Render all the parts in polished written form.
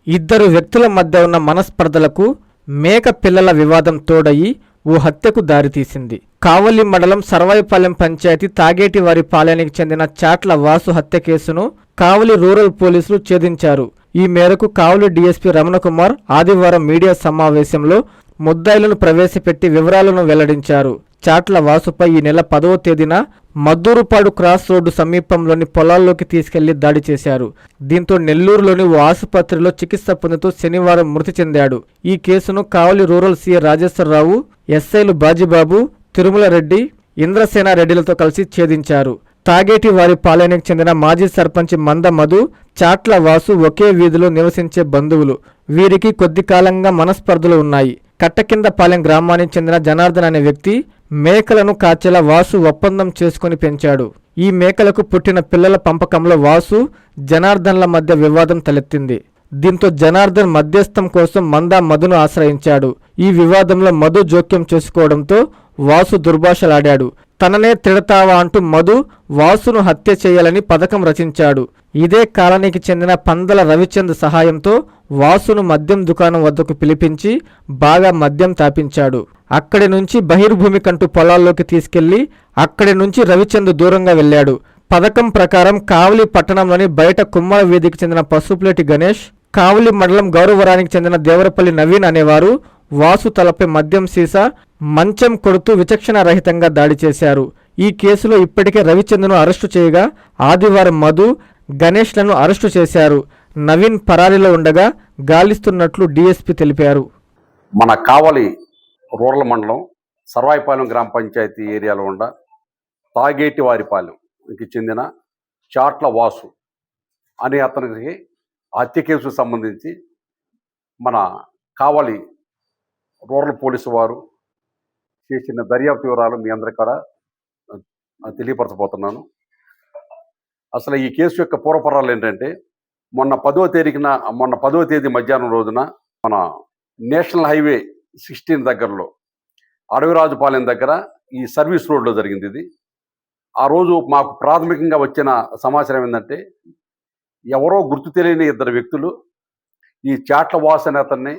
ఇద్దరు వ్యక్తుల మధ్య ఉన్న మనస్పర్ధలకు మేక పిల్లల వివాదం తోడయి ఓ హత్యకు దారితీసింది. కావలి మండలం సర్వాయిపాలెం పంచాయతీ తాగేటివారి పాలెనికి చెందిన చాట్ల వాసు హత్య కేసును కావలి రూరల్ పోలీసులు ఛేదించారు. ఈ మేరకు కావలి డీఎస్పీ రమణకుమార్ ఆదివారం మీడియా సమావేశంలో ముద్దాయిలను ప్రవేశపెట్టి వివరాలను వెల్లడించారు. చాట్ల వాసుపై ఈ నెల 10వ తేదీన మద్దూరుపాడు క్రాస్ రోడ్డు సమీపంలోని పొలాల్లోకి తీసుకెళ్లి దాడి చేశారు. దీంతో నెల్లూరులోని ఓ ఆసుపత్రిలో చికిత్స పొందుతూ శనివారం మృతి చెందాడు. ఈ కేసును కావలి రూరల్ సీఐ రాజేశ్వరరావు, ఎస్ఐలు బాజీబాబు, తిరుమల రెడ్డి, ఇంద్రసేనారెడ్డిలతో కలిసి ఛేదించారు. తాగేటి వారి పాలెనికి చెందిన మాజీ సర్పంచ్ మంద మధు, చాట్ల వాసు ఒకే వీధిలో నివసించే బంధువులు. వీరికి కొద్ది కాలంగా మనస్పర్ధలు ఉన్నాయి. కట్టకిందపాలెం గ్రామానికి చెందిన జనార్దన్ అనే వ్యక్తి మేకలను కాచేలా వాసు ఒప్పందం చేసుకుని పెంచాడు. ఈ మేకలకు పుట్టిన పిల్లల పంపకంలో వాసు, జనార్దన్ల మధ్య వివాదం తలెత్తింది. దీంతో జనార్దన్ మధ్యస్థం కోసం మందా మధును ఆశ్రయించాడు. ఈ వివాదంలో మధు జోక్యం చేసుకోవడంతో వాసు దుర్భాషలాడాడు. తననే తిడతావా అంటూ మధు వాసును హత్య చేయాలని పథకం రచించాడు. ఇదే కాలనీకి చెందిన పందల రవిచంద్ సహాయంతో వాసును మద్యం దుకాణం వద్దకు పిలిపించి బాగా మద్యం తాపించాడు. అక్కడి నుంచి బహిర్భూమి కంటూ పొలాల్లోకి తీసుకెళ్లి అక్కడి నుంచి రవిచంద్ దూరంగా వెళ్లాడు. పథకం ప్రకారం కావలి పట్టణంలోని బయట కుమ్మర వీధికి చెందిన పసుపులేటి గణేష్, కావలి మండలం గౌరవరానికి చెందిన దేవరపల్లి నవీన్ అనేవారు వాసు తలపై మద్యం సీసా, మంచం కొడుతూ విచక్షణ రహితంగా దాడి చేశారు. ఈ కేసులో ఇప్పటికే రవిచంద్ను అరెస్టు చేయగా ఆదివారం మధు, గణేష్లను అరెస్టు చేశారు. నవీన్ పరారీలో ఉండగా గాలిస్తున్నట్లు డీఎస్పీ తెలిపారు. మన కావలి రూరల్ మండలం సర్వాయిపాలెం గ్రామ పంచాయతీ ఏరియాలో ఉన్న తాగేటివారిపాలెంకి చెందిన చాట్ల వాసు అనే అతనికి హత్య కేసుకు సంబంధించి మన కావలి రూరల్ పోలీసు వారు చేసిన దర్యాప్తు వివరాలు మీ అందరి కూడా తెలియపరచబోతున్నాను. అసలు ఈ కేసు యొక్క పూర్వపరాలు ఏంటంటే మొన్న 10వ తేదీ మధ్యాహ్నం రోజున మన నేషనల్ హైవే 16 దగ్గరలో అడవిరాజుపాలెం దగ్గర ఈ సర్వీస్ రోడ్లో జరిగింది. ఇది ఆ రోజు మాకు ప్రాథమికంగా వచ్చిన సమాచారం ఏంటంటే ఎవరో గుర్తు తెలియని ఇద్దరు వ్యక్తులు ఈ చాట్ల వాసు అనే అతన్ని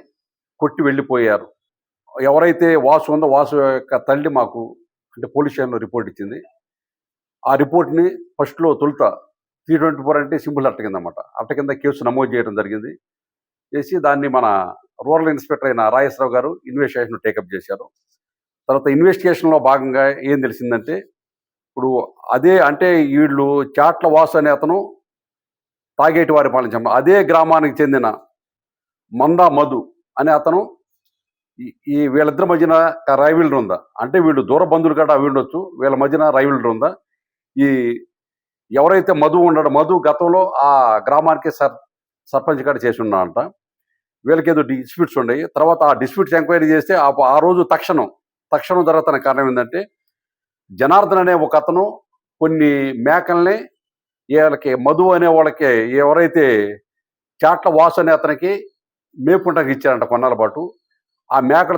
కొట్టి వెళ్ళిపోయారు. ఎవరైతే వాసు ఉందో వాసు యొక్క తల్లి మాకు అంటే పోలీస్ స్టేషన్లో రిపోర్ట్ ఇచ్చింది. ఆ రిపోర్ట్ని ఫస్ట్లో తొలుత 324 అంటే సింపుల్ అట్ట కింద అన్నమాట. అట్ట కింద కేసు నమోదు చేయడం జరిగింది. చేసి దాన్ని మన రూరల్ ఇన్స్పెక్టర్ అయిన రాజేశ్వరరావు గారు ఇన్వెస్టిగేషన్ టేకప్ చేశారు. తర్వాత ఇన్వెస్టిగేషన్లో భాగంగా ఏం తెలిసిందంటే ఇప్పుడు అదే అంటే వీళ్ళు చాట్ల వాసు అనే అతను తాగేటివారిపాలెం చెందిన అదే గ్రామానికి చెందిన మందా మధు అనే అతను ఈ వీళ్ళిద్దరి మధ్యన రైవల్రీ ఉందా అంటే వీళ్ళు దూర బంధువులు కూడా అవి ఉండొచ్చు. వీళ్ళ మధ్యన రైవల్రీ ఉందా? ఈ ఎవరైతే మధు ఉన్నాడో మధు గతంలో ఆ గ్రామానికి సర్పంచ్ కూడా చేసి ఉన్నాడంట. వీళ్ళకి ఏదో డిస్ప్యూట్స్ ఉన్నాయి. తర్వాత ఆ డిస్ప్యూట్స్ ఎంక్వైరీ చేస్తే ఆ రోజు తక్షణం జరుగుతున్న కారణం ఏంటంటే జనార్దన్ అనే ఒక అతను కొన్ని మేకల్ని వీళ్ళకి మధు అనే వాళ్ళకి ఎవరైతే చాట్ల వాసు అనే అతనికి మేపుకుంటానికి ఇచ్చారంట కొన్నాళ్ళ పాటు. ఆ మేకల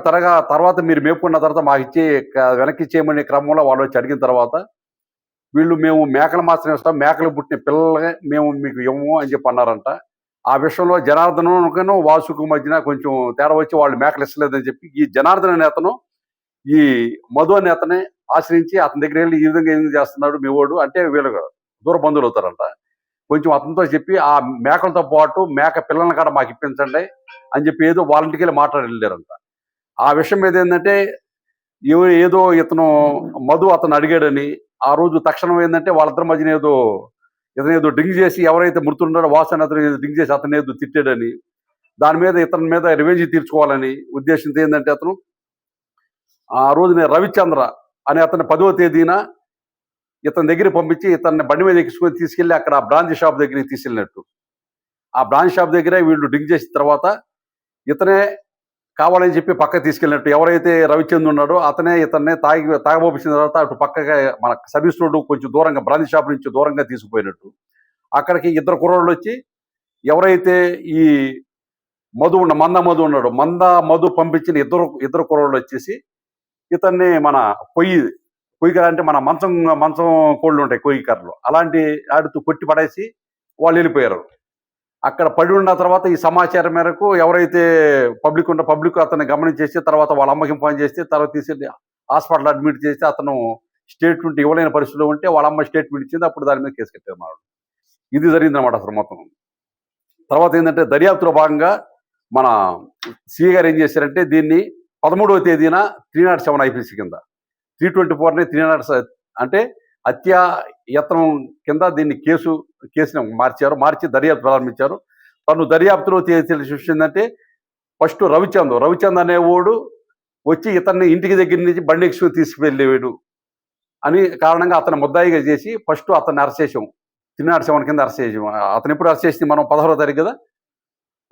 తర్వాత మీరు మేపుకున్న తర్వాత మాకు వెనక్కి ఇచ్చేయమనే క్రమంలో వాళ్ళు వచ్చి అడిగిన తర్వాత వీళ్ళు మేము మేకలు మాత్రమే ఇస్తాం, మేకలు పుట్టిన పిల్లలే మేము మీకు ఇవ్వము అని చెప్పి అన్నారంట. ఆ విషయంలో జనార్దను వాసుకు మధ్యన కొంచెం తేడా వచ్చి వాళ్ళు మేకలు ఇస్తలేదని చెప్పి ఈ జనార్దన్ అనే అతను ఈ మధు అనే అతన్ని ఆశ్రయించి అతని దగ్గర వెళ్ళి ఈ విధంగా ఏం చేస్తున్నాడు మీ వాడు అంటే వీళ్ళు దూర బంధువులు అవుతారంట. కొంచెం అతనితో చెప్పి ఆ మేకలతో పాటు మేక పిల్లల్ని కూడా మాకు ఇప్పించండి అని చెప్పి ఏదో వాళ్ళ ఇంటికి వెళ్ళి మాట్లాడి వెళ్ళారంట. ఆ విషయం మీద ఏంటంటే ఏదో ఇతను మధు అతను అడిగాడని ఆ రోజు తక్షణం ఏంటంటే వాళ్ళిద్దరి మధ్యన ఇతను డ్రింక్ చేసి ఎవరైతే మృతుండాడో వాసన అతను డ్రింక్ చేసి అతను ఏదో తిట్టాడని దాని మీద ఇతని మీద రివెంజ్ తీర్చుకోవాలని ఉద్దేశంతో ఏంటంటే అతను ఆ రోజున రవిచంద్ర అనే అతను 10వ తేదీన ఇతని దగ్గర పంపించి ఇతన్ని బండి మీద ఎక్కించుకొని తీసుకెళ్ళి అక్కడ బ్రాంచ్ షాప్ దగ్గరికి తీసుకెళ్ళినట్టు. ఆ బ్రాంచ్ షాప్ దగ్గరే వీళ్ళు డ్రింక్ చేసిన తర్వాత ఇతనే కావాలని చెప్పి పక్క తీసుకెళ్ళినట్టు. ఎవరైతే రవిచంద్ర ఉన్నాడో అతనే ఇతన్ని తాగబోపించిన తర్వాత అటు పక్కగా మన సర్వీస్ రోడ్డు కొంచెం దూరంగా బ్రాంచ్ షాప్ నుంచి దూరంగా తీసుకుపోయినట్టు. అక్కడికి ఇద్దరు కుర్రోళ్ళు వచ్చి ఎవరైతే ఈ మందా మధు ఉన్నాడో మందా మధు పంపించిన ఇద్దరు కుర్రోళ్ళు వచ్చేసి ఇతన్ని మన పొయ్యికర అంటే మన మంచం కోళ్ళు ఉంటాయి కొయ్యి కర్రలు అలాంటి ఆడుతూ కొట్టి పడేసి వాళ్ళు వెళ్ళిపోయారు. అక్కడ పడి ఉన్న తర్వాత ఈ సమాచారం మేరకు ఎవరైతే పబ్లిక్ అతన్ని గమనించేసి తర్వాత వాళ్ళ అమ్మకి ఇన్ఫార్మ్ చేస్తే తర్వాత తీసుకెళ్ళి హాస్పిటల్ అడ్మిట్ చేస్తే అతను స్టేట్మెంట్ ఇవ్వలేని పరిస్థితిలో ఉంటే వాళ్ళ అమ్మ స్టేట్మెంట్ ఇచ్చింది. అప్పుడు దాని మీద కేసు కట్టారు మాట. ఇది జరిగిందన్నమాట అసలు మొత్తం. తర్వాత ఏంటంటే దర్యాప్తులో భాగంగా మన సిఐ గారు ఏం చేశారంటే దీన్ని 13వ తేదీన 307 ఐపీసీ కింద 324ని 307 అంటే హత్యా యత్నం కింద దీన్ని కేసుని మార్చి దర్యాప్తు ప్రారంభించారు. తను దర్యాప్తులో తెలిసిన విషయం ఏంటంటే ఫస్ట్ రవిచంద్ అనేవాడు వచ్చి ఇతన్ని ఇంటికి దగ్గర నుంచి బండి ఎక్స్కుని తీసుకువెళ్ళేవాడు అని కారణంగా అతను ముద్దాయిగా చేసి ఫస్ట్ అతన్ని అరెస్ట్ చేసాం. 307 కింద అరెస్ట్ చేసాం. అతను ఎప్పుడు అరెస్ట్ చేసింది మనం 16వ తారీఖు కదా,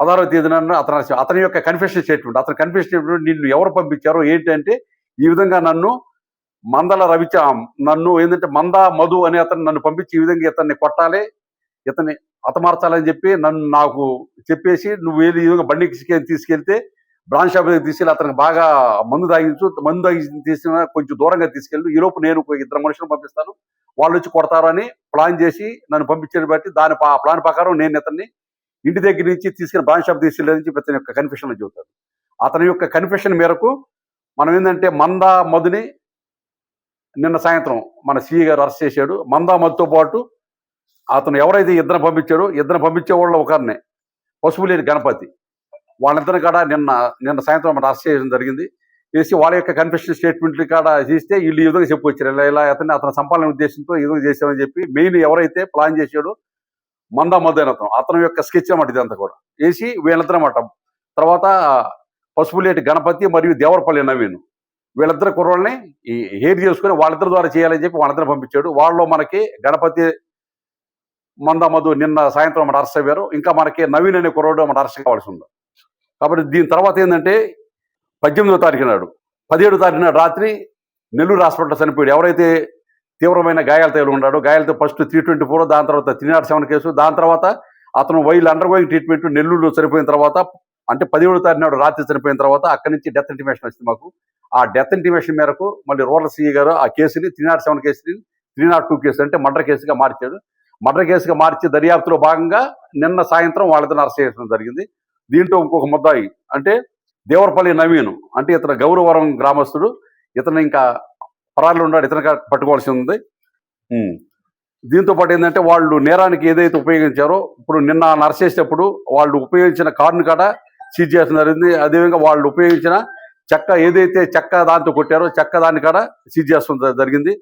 16వ తేదీన అతని యొక్క కన్ఫెషన్ స్టేట్మెంట్ నిన్ను ఎవరు పంపించారో ఏంటంటే ఈ విధంగా నన్ను ఏంటంటే మందా మధు అనే అతను నన్ను పంపించి ఈ విధంగా ఇతన్ని కొట్టాలి, ఇతన్ని హతమార్చాలని చెప్పి నాకు చెప్పేసి నువ్వు ఈ విధంగా బండికి తీసుకెళ్తే బ్రాంచ్ షాప్ దగ్గర తీసుకెళ్ళి అతనికి బాగా మందు తాగించి తీసుకున్న కొంచెం దూరంగా తీసుకెళ్ళి ఈలోపు నేను 2 మనుషులను పంపిస్తాను, వాళ్ళు వచ్చి కొడతారు అని ప్లాన్ చేసి నన్ను పంపించేది బట్టి ఆ ప్లాన్ ప్రకారం నేను ఇతన్ని ఇంటి దగ్గర నుంచి తీసుకెళ్ళి బ్రాంచ్ షాప్ తీసుకెళ్ళి చెప్పి అతని యొక్క కన్ఫెషన్లో చెబుతాడు. అతని యొక్క కన్ఫెషన్ మేరకు మనం ఏంటంటే మందా మధుని నిన్న సాయంత్రం మన సిఐ గారు అరెస్ట్ చేశాడు. మందా మధుతో పాటు అతను ఎవరైతే ఇద్దరు పంపించే వాళ్ళు ఒకరినే పసుపులేని గణపతి వాళ్ళిద్దరిని కాడ నిన్న సాయంత్రం మనం అరెస్ట్ చేయడం జరిగింది. చేసి వాళ్ళ యొక్క కన్ఫెషన్ స్టేట్మెంట్లు కాడ చేస్తే వీళ్ళు ఈ విధంగా చెప్పొచ్చారు ఇలా అతను సంపాదన ఉద్దేశంతో ఈ విధంగా చేశామని చెప్పి మెయిన్ ఎవరైతే ప్లాన్ చేశాడో మందా మధు అయిన అతను యొక్క స్కెచ్ అన్నమాట ఇదంతా కూడా వేసి వీళ్ళిద్దరు అన్నమాట. తర్వాత పసుపులేటి గణపతి మరియు దేవరపల్లి నవీన్ వీళ్ళిద్దరు కుర్రోళ్ళని ఈ హెయిర్ చేసుకుని వాళ్ళిద్దరి ద్వారా చేయాలని చెప్పి వాళ్ళిద్దరు పంపించాడు. వాళ్ళలో మనకి గణపతి మందా మధు నిన్న సాయంత్రం మన అరెస్ట్ అయ్యారు. ఇంకా మనకి నవీన్ అనే కుర్రోడు మన అరెస్ట్ కావాల్సి ఉంది. కాబట్టి దీని తర్వాత ఏంటంటే 18వ తారీఖు నాడు 17వ తారీఖు నాడు రాత్రి నెల్లూరు హాస్పిటల్లో చనిపోయాడు. ఎవరైతే తీవ్రమైన గాయాలతో ఉన్నాడో గాయాలతో ఫస్ట్ 324, దాని తర్వాత 307 కేసు, దాని తర్వాత అతను అండర్ గోయింగ్ ట్రీట్మెంట్ నెల్లూరులో చనిపోయిన తర్వాత అంటే 17వ తారీఖు నాడు రాత్రి చనిపోయిన తర్వాత అక్కడి నుంచి డెత్ ఇంటిమేషన్ వచ్చింది మాకు. ఆ డెత్ ఇంటిమేషన్ మేరకు మళ్ళీ రూరల్ సిఐ గారు ఆ కేసుని 307 కేసుని 302 కేసు అంటే మర్డర్ కేసుగా మార్చాడు. మర్డర్ కేసుగా మార్చి దర్యాప్తులో భాగంగా నిన్న సాయంత్రం వాళ్ళతో అరెస్ట్ చేయడం జరిగింది. దీంట్లో ఇంకొక ముద్దాయి అంటే దేవరపల్లి నవీన్ అంటే ఇతను గౌరవరం గ్రామస్తుడు, ఇతను ఇంకా పరారులో ఉన్నాడు, ఇతను పట్టుకోవాల్సి ఉంది. దీంతో పాటు ఏంటంటే వాళ్ళు నేరానికి ఏదైతే ఉపయోగించారో ఇప్పుడు నిన్న అరెస్ట్ చేసేటప్పుడు వాళ్ళు ఉపయోగించిన కారుని కాడ సీజ్ చేయడం జరిగింది. అదేవిధంగా వాళ్ళు ఉపయోగించిన చెక్క దాంతో కొట్టారో చెక్క దాన్ని కాడ సీజ్ చేయడం జరిగింది.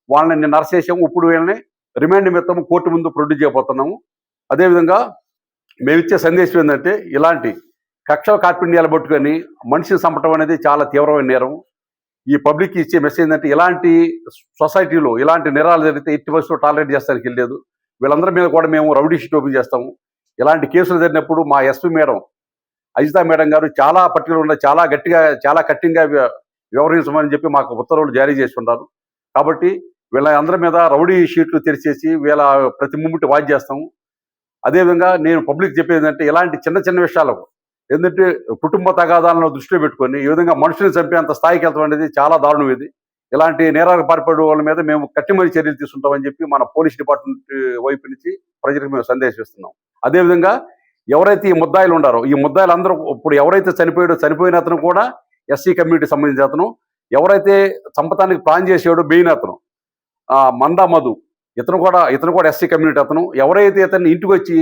వాళ్ళని నిన్న అరెస్ట్ చేసాము. ఇప్పుడు వీళ్ళని రిమాండ్ నిమిత్తం కోర్టు ముందు ప్రొడ్యూస్ చేయబోతున్నాము. అదేవిధంగా మేమిచ్చే సందేశం ఏంటంటే ఇలాంటి కక్షల కార్పిణ్యాలు పట్టుకొని మనిషిని చంపటం అనేది చాలా తీవ్రమైన నేరం. ఈ పబ్లిక్ ఇచ్చే మెసేజ్ ఏంటంటే ఇలాంటి సొసైటీలో ఇలాంటి నేరాలు జరిగితే ఎట్టి పరిస్థితుల్లో టాలరేట్ చేస్తానికి వెళ్ళలేదు. వీళ్ళందరి మీద కూడా మేము రౌడీ షీట్ ఓపెన్ చేస్తాము. ఇలాంటి కేసులు జరిగినప్పుడు మా ఎస్పీ మేడం అజితా మేడం గారు చాలా పర్టికులర్గా చాలా గట్టిగా చాలా కఠినంగా వ్యవహరించమని చెప్పి మాకు ఉత్తర్వులు జారీ చేసి ఉన్నారు. కాబట్టి వీళ్ళందరి మీద రౌడీ షీట్లు తెరిచేసి వీళ్ళ ప్రతి మూమెంట్ వాచ్ చేస్తాము. అదేవిధంగా నేను పబ్లిక్ చెప్పేది ఏంటంటే ఇలాంటి చిన్న విషయాలకు ఏంటంటే కుటుంబ తగాదాలను దృష్టిలో పెట్టుకొని ఈ విధంగా మనుషుల్ని చంపేంత స్థాయికి వెళ్తాం అనేది చాలా దారుణం. ఇది ఇలాంటి నేరాలకు పాల్పడే వాళ్ళ మీద మేము కఠినమైన చర్యలు తీసుకుంటామని చెప్పి మన పోలీస్ డిపార్ట్మెంట్ వైపు నుంచి ప్రజలకు మేము సందేశం ఇస్తున్నాం. అదేవిధంగా ఎవరైతే ఈ ముద్దాయిలు ఉన్నారో ఈ ముద్దాయిలు అందరూ ఇప్పుడు ఎవరైతే చనిపోయిన అతను కూడా ఎస్సీ కమ్యూనిటీ సంబంధించిన అతను, ఎవరైతే చంపటానికి ప్లాన్ చేసాడో మెయిన్ అతను మందా మధు ఇతను కూడా ఎస్సీ కమ్యూనిటీ అతను, ఎవరైతే ఇతన్ని ఇంటికి వచ్చి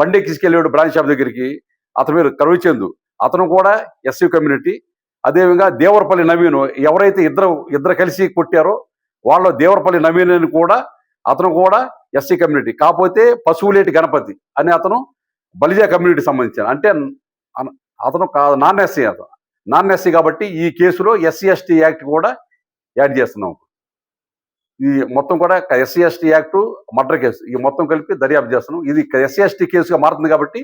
బండి ఎక్కించుకెళ్ళాడు బ్రాంచ్ షాప్ దగ్గరికి అతని పేరు రవిచంద్ అతను కూడా ఎస్సీ కమ్యూనిటీ. అదేవిధంగా దేవరపల్లి నవీన్ ఎవరైతే ఇద్దరు కలిసి కొట్టారో వాళ్ళు దేవరపల్లి నవీన్ అని కూడా అతను కూడా ఎస్సీ కమ్యూనిటీ. కాకపోతే పశువులేటి గణపతి అని అతను బలిజా కమ్యూనిటీ సంబంధించిన అంటే అతను నాన్ ఎస్సీ కాబట్టి ఈ కేసులో ఎస్సీ ఎస్టీ యాక్ట్ కూడా యాడ్ చేస్తున్నాం. ఈ మొత్తం కూడా SC ST act murder case ఈ మొత్తం కలిపి దర్యాప్తు చేస్తున్నాం. ఇది ఎస్సీ ఎస్టీ కేసుగా మారుతుంది కాబట్టి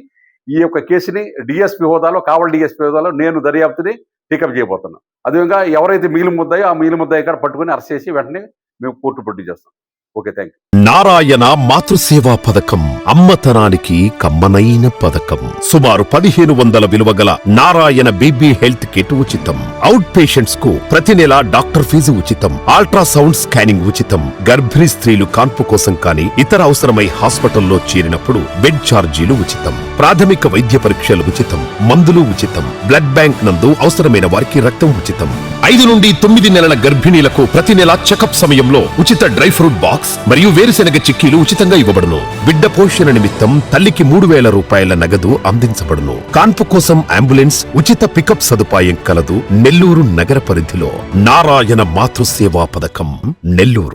ఈ యొక్క కేసుని డిఎస్పీ హోదాలో కావలి డిఎస్పీ హోదాలో నేను దర్యాప్తుని టేకప్ చేయబోతున్నాను. అదేవిధంగా ఎవరైతే మిగిలిన ముద్దాయో ఆ మిగిలిన ముద్దాయి కూడా పట్టుకుని అరెస్ట్ చేసి వెంటనే మేము కోర్టు ప్రొడ్యూస్ చేస్తాం. Okay, thank you. నారాయణ మాతృసేవా పథకం అమ్మతనానికి కమ్మనైన పథకం. సుమారు 1500 విలువ గల నారాయణ బేబీ హెల్త్ కిట్ ఉచితం. అవుట్ పేషెంట్స్ కు ప్రతి నెల డాక్టర్ ఫీజు ఉచితం. అల్ట్రాసౌండ్ స్కానింగ్ ఉచితం. గర్భిణీ స్త్రీలు కాన్పు కోసం కానీ ఇతర అవసరమై హాస్పిటల్లో చేరినప్పుడు బెడ్ ఛార్జీలు ఉచితం. ప్రాథమిక వైద్య పరీక్షలు ఉచితం. మందులు ఉచితం. బ్లడ్ బ్యాంక్ నందు అవసరమైన వారికి రక్తం ఉచితం. 5 నుండి 9 నెలల గర్భిణీలకు ప్రతి నెల చెకప్ సమయంలో ఉచిత డ్రై ఫ్రూట్ బాక్స్ మరియు వేరుశెనగ చిక్కీలు ఉచితంగా ఇవ్వబడును. బిడ్డ పోషణ నిమిత్తం తల్లికి 3000 రూపాయల నగదు అందించబడును. కాన్పు కోసం అంబులెన్స్ ఉచిత పికప్ సదుపాయం కలదు. నెల్లూరు నగర పరిధిలో నారాయణ మాతృసేవా పథకం, నెల్లూరు.